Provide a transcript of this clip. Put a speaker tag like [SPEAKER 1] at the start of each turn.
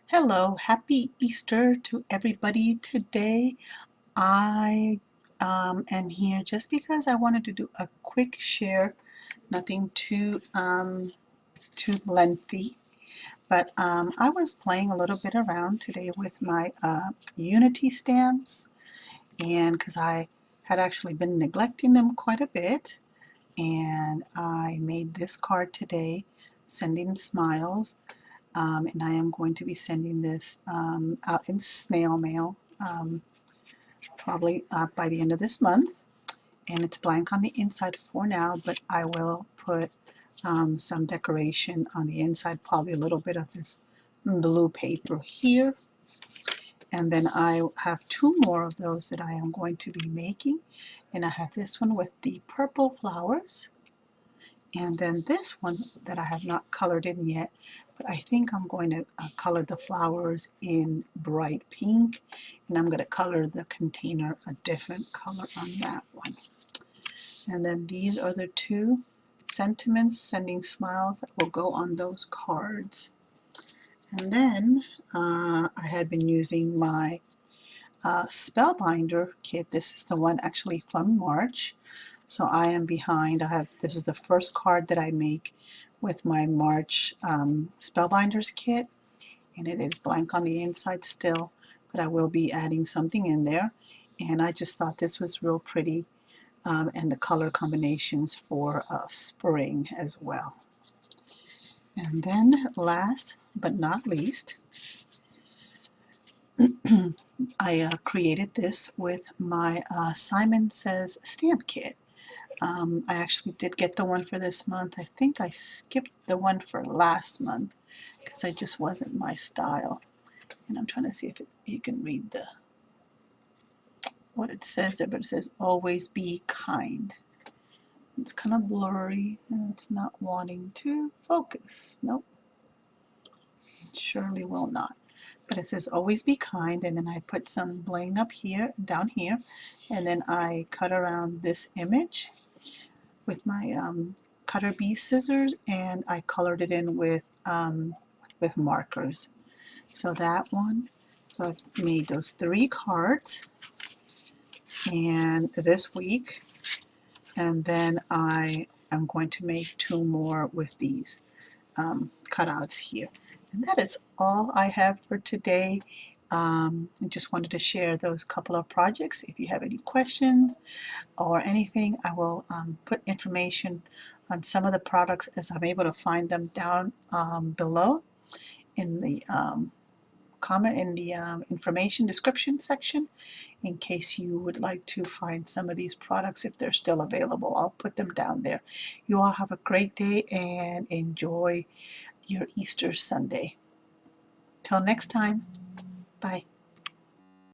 [SPEAKER 1] Hello, happy Easter to everybody. Today I am here just because I wanted to do a quick share, nothing too lengthy, but I was playing a little bit around today with my Unity stamps, and because I had actually been neglecting them quite a bit, and I made this card today, sending smiles. And I am going to be sending this out in snail mail probably by the end of this month. And it's blank on the inside for now, but I will put some decoration on the inside, probably a little bit of this blue paper here. And then I have two more of those that I am going to be making. And I have this one with the purple flowers. And then this one that I have not colored in yet, but I think I'm going to color the flowers in bright pink, and I'm going to color the container a different color on that one. And then these are the two sentiments, sending smiles, that will go on those cards. And then I had been using my Spellbinder kit. This is the one actually from March. So I am behind. This is the first card that I make with my March Spellbinders kit, and it is blank on the inside still, but I will be adding something in there. And I just thought this was real pretty, and the color combinations for spring as well. And then last but not least, I created this with my Simon Says stamp kit. I actually did get the one for this month. I think I skipped the one for last month because it just wasn't my style. And I'm trying to see if you can read what it says there, but it says always be kind. It's kind of blurry and it's not wanting to focus. Nope, it surely will not. But it says always be kind, and then I put some bling up here, down here, and then I cut around this image with my cutter bee scissors, and I colored it in with markers. So that one, so I've made those 3 cards and this week, and then I am going to make 2 more with these cutouts here. And that is all I have for today. I just wanted to share those couple of projects. If you have any questions or anything, I will put information on some of the products as I'm able to find them down below in the information description section, in case you would like to find some of these products if they're still available. I'll put them down there. You all have a great day and enjoy your Easter Sunday. Till next time, bye.